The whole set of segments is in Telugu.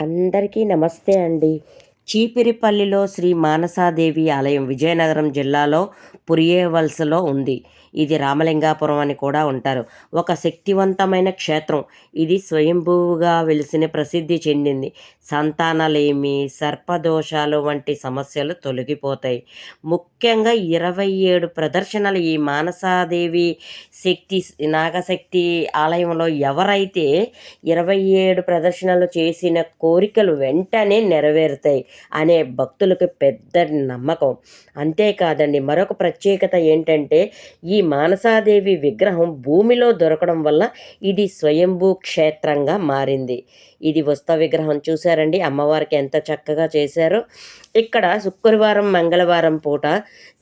అందరికీ నమస్తే అండి. చీపిరిపల్లిలో శ్రీ మానసాదేవి ఆలయం విజయనగరం జిల్లాలో పురియవలసలో ఉంది. ఇది రామలింగాపురం అని కూడా ఉంటారు. ఒక శక్తివంతమైన క్షేత్రం. ఇది స్వయంభూగా వెలిసిన ప్రసిద్ధి చెందింది. సంతానలేమి, సర్పదోషాలు వంటి సమస్యలు తొలగిపోతాయి. ముఖ్యంగా 27 ప్రదర్శనలు ఈ మానసాదేవి శక్తి నాగశక్తి ఆలయంలో ఎవరైతే 27 ప్రదర్శనలు చేసిన కోరికలు వెంటనే నెరవేరుతాయి అనే భక్తులకు పెద్ద నమ్మకం. అంతేకాదండి, మరొక ప్రత్యేకత ఏంటంటే ఈ మానసాదేవి విగ్రహం భూమిలో దొరకడం వల్ల ఇది స్వయంభూ క్షేత్రంగా మారింది. ఇది ఉస్త విగ్రహం చూశారండి, అమ్మవారికి ఎంత చక్కగా చేశారో. ఇక్కడ శుక్రవారం మంగళవారం పూట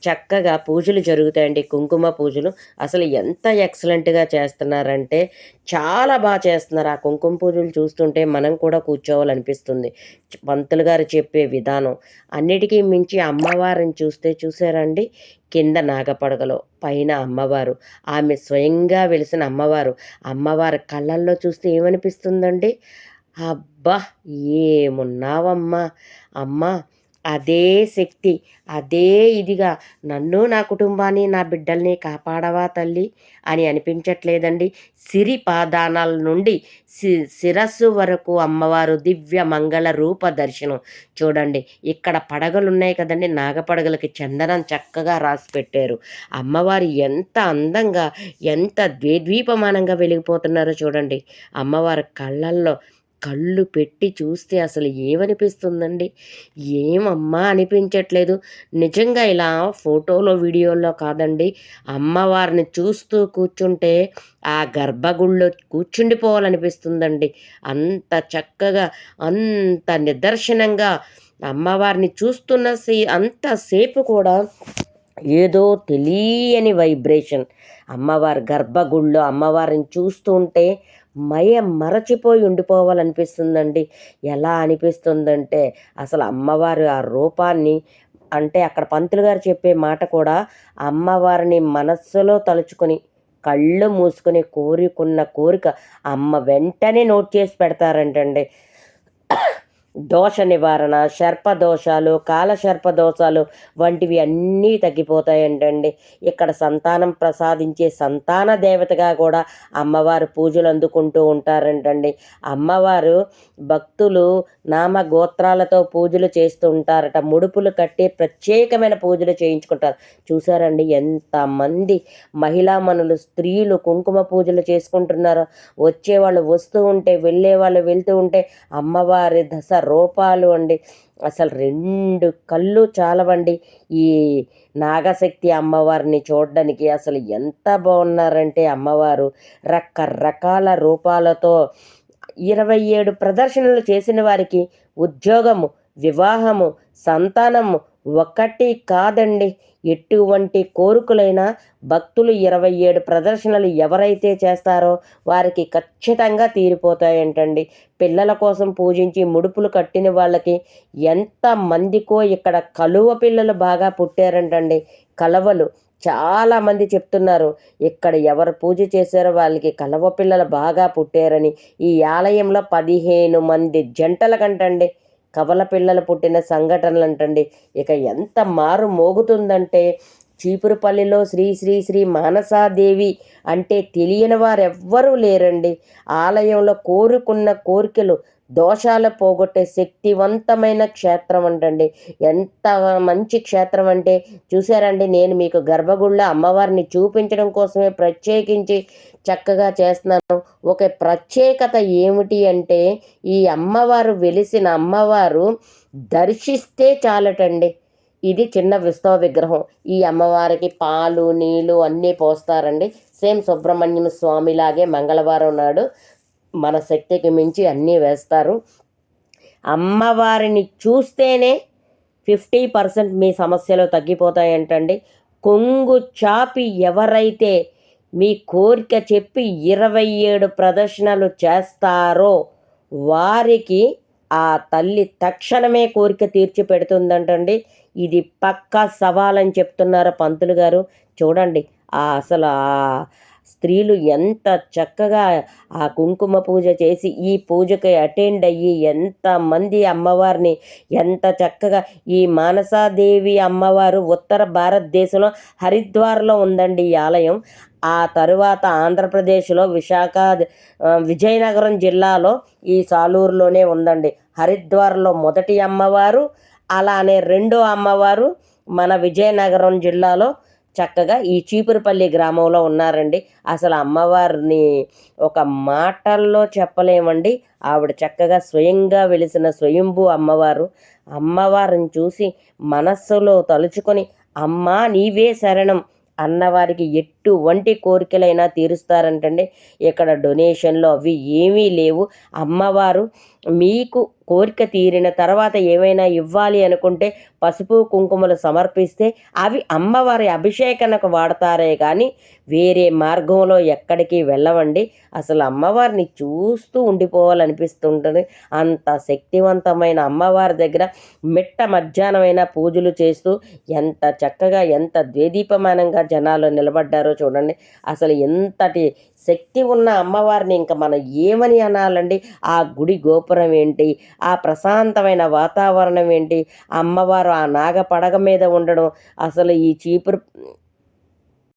చక్కగా పూజలు జరుగుతాయండి, కుంకుమ పూజలు. అసలు ఎంత ఎక్సలెంట్గా చేస్తున్నారంటే చాలా బాగా చేస్తున్నారు. ఆ కుంకుమ పూజలు చూస్తుంటే మనం కూడా కూర్చోవాలనిపిస్తుంది. పంతులు గారు చెప్పే విధానం అన్నిటికీ మించి అమ్మవారిని చూసారండి, కింద నాగపడగలో పైన అమ్మవారు, ఆమె స్వయంగా వెలిసిన అమ్మవారు. అమ్మవారి కళ్ళల్లో చూస్తే ఏమనిపిస్తుందండి, అబ్బా ఏమున్నావమ్మా అమ్మా, అదే శక్తి, అదే ఇదిగా నన్ను నా కుటుంబాన్ని నా బిడ్డల్ని కాపాడవా తల్లి అని అనిపించట్లేదండి. సిరి పాదానాల నుండి శిరస్సు వరకు అమ్మవారు దివ్య మంగళ రూప దర్శనం. చూడండి, ఇక్కడ పడగలు ఉన్నాయి కదండి, నాగపడగలకి చందనం చక్కగా రాసి పెట్టారు. అమ్మవారు ఎంత అందంగా, ఎంత ద్వీపమానంగా వెలిగిపోతున్నారో చూడండి. అమ్మవారి కళ్ళల్లో కళ్ళు పెట్టి చూస్తే అసలు ఏమనిపిస్తుందండి, ఏమమ్మా అనిపించట్లేదు. నిజంగా ఇలా ఫోటోలో వీడియోలో కాదండి, అమ్మవారిని చూస్తూ కూర్చుంటే ఆ గర్భగుడిలో కూర్చుండిపోవాలనిపిస్తుందండి. అంత చక్కగా, అంత నిదర్శనంగా అమ్మవారిని చూస్తున్న అంతసేపు కూడా ఏదో తెలియని వైబ్రేషన్. అమ్మవారి గర్భగుడిలో అమ్మవారిని చూస్తూ ఉంటే మరచిపోయి ఉండిపోవాలనిపిస్తుందండి. ఎలా అనిపిస్తుందంటే అసలు అమ్మవారి ఆ రూపాన్ని, అంటే అక్కడ పంతులు గారు చెప్పే మాట కూడా, అమ్మవారిని మనస్సులో తలుచుకొని కళ్ళు మూసుకొని కోరుకున్న కోరిక అమ్మ వెంటనే నోట్ చేసి పెడతారంటండి. దోష నివారణ, సర్పదోషాలు, కాలసర్పదోషాలు వంటివి అన్నీ తగ్గిపోతాయంటండి. ఇక్కడ సంతానం ప్రసాదించే సంతాన దేవతగా కూడా అమ్మవారు పూజలు అందుకుంటూ ఉంటారంటండి. అమ్మవారు భక్తులు నామ గోత్రాలతో పూజలు చేస్తూ ఉంటారట. ముడుపులు కట్టి ప్రత్యేకమైన పూజలు చేయించుకుంటారు. చూసారండి ఎంతమంది మహిళామణులు, స్త్రీలు కుంకుమ పూజలు చేసుకుంటున్నారో. వచ్చేవాళ్ళు వస్తూ ఉంటే, వెళ్ళేవాళ్ళు వెళ్తూ ఉంటే అమ్మవారి దశ రూపాలు అండి, అసలు 2 కళ్ళు చాలవండి ఈ నాగశక్తి అమ్మవారిని చూడడానికి. అసలు ఎంత బాగున్నారంటే అమ్మవారు రకరకాల రూపాలతో 27 ప్రదర్శనలు చేసిన వారికి ఉద్యోగము, వివాహము, సంతానము ఒకటి కాదండి, ఎటువంటి కోరికలైనా భక్తులు 27 ప్రదర్శనలు ఎవరైతే చేస్తారో వారికి ఖచ్చితంగా తీరిపోతాయంటండి. పిల్లల కోసం పూజించి ముడుపులు కట్టిన వాళ్ళకి ఎంతమందికో ఇక్కడ కలువ పిల్లలు బాగా పుట్టారంటండి. కలవలు చాలామంది చెప్తున్నారు, ఇక్కడ ఎవరు పూజ చేశారో వాళ్ళకి కలవ పిల్లలు బాగా పుట్టారని. ఈ ఆలయంలో 15 మంది జంటల కంటండి కవల పిల్లలు పుట్టిన సంఘటనలు అంటండి. ఇక ఎంత మారు మోగుతుందంటే చీపురుపల్లిలో శ్రీ శ్రీ శ్రీ మానసాదేవి అంటే తెలియని వారెవ్వరూ లేరండి. ఆలయంలో కోరుకున్న కోరికలు, దోషాలు పోగొట్టే శక్తివంతమైన క్షేత్రం అంటండి. ఎంత మంచి క్షేత్రం అంటే చూసారండి, నేను మీకు గర్భగుడిలో అమ్మవారిని చూపించడం కోసమే ప్రత్యేకించి చక్కగా చేస్తున్నాను. ఒక ప్రత్యేకత ఏమిటి అంటే ఈ అమ్మవారు వెలిసిన అమ్మవారు దర్శిస్తే చాలటండి. ఇది చిన్న విస్తవ విగ్రహం. ఈ అమ్మవారికి పాలు, నీళ్ళు అన్నీ పోస్తారండి. సేమ్ సుబ్రహ్మణ్యం స్వామిలాగే మంగళవారం నాడు మన శక్తికి మించి అన్నీ వేస్తారు. అమ్మవారిని చూస్తేనే 50% మీ సమస్యలు తగ్గిపోతాయంటండి. కొంగు చాపి ఎవరైతే మీ కోరిక చెప్పి 27 ప్రదర్శనలు చేస్తారో వారికి ఆ తల్లి తక్షణమే కోరిక తీర్చి పెడుతుందంటండి. ఇది పక్కా సవాలని చెప్తున్నారు పంతులు గారు. చూడండి అసలు ఆ స్త్రీలు ఎంత చక్కగా ఆ కుంకుమ పూజ చేసి ఈ పూజకి అటెండ్ అయ్యి ఎంతమంది అమ్మవారిని ఎంత చక్కగా ఈ మానసాదేవి అమ్మవారు ఉత్తర భారతదేశంలో హరిద్వార్లో ఉందండి ఈ ఆలయం. ఆ తరువాత ఆంధ్రప్రదేశ్లో విజయనగరం జిల్లాలో ఈ సాలూరులోనే ఉందండి. హరిద్వార్లో మొదటి అమ్మవారు, అలానే రెండో అమ్మవారు మన విజయనగరం జిల్లాలో చక్కగా ఈ చీపురుపల్లి గ్రామంలో ఉన్నారండి. అసలు అమ్మవారిని ఒక మాటల్లో చెప్పలేమండి. ఆవిడ చక్కగా స్వయంగా వెలిసిన స్వయంభూ అమ్మవారు. అమ్మవారిని చూసి మనస్సులో తలుచుకొని అమ్మా నీవే శరణం అన్నవారికి ఎటువంటి కోరికలైనా తీరుస్తారంటండి. ఇక్కడ డొనేషన్లు అవి ఏమీ లేవు. అమ్మవారు మీకు కోరిక తీరిన తర్వాత ఏమైనా ఇవ్వాలి అనుకుంటే పసుపు కుంకుమలు సమర్పిస్తే అవి అమ్మవారి అభిషేకనకు వాడతారే కానీ వేరే మార్గంలో ఎక్కడికి వెళ్ళవండి. అసలు అమ్మవారిని చూస్తూ ఉండిపోవాలనిపిస్తుంటుంది. అంత శక్తివంతమైన అమ్మవారి దగ్గర మిట్ట మధ్యాహ్నమైన పూజలు చేస్తూ ఎంత చక్కగా ఎంత ద్వేదీపమానంగా జనాలు నిలబడ్డారో చూడండి. అసలు ఎంతటి శక్తి ఉన్న అమ్మవారిని ఇంక మనం ఏమని అనాలండి. ఆ గుడి గోపురం ఏంటి, ఆ ప్రశాంతమైన వాతావరణం ఏంటి, అమ్మవారు ఆ నాగ పడగ మీద ఉండడం, అసలు ఈ చీపురు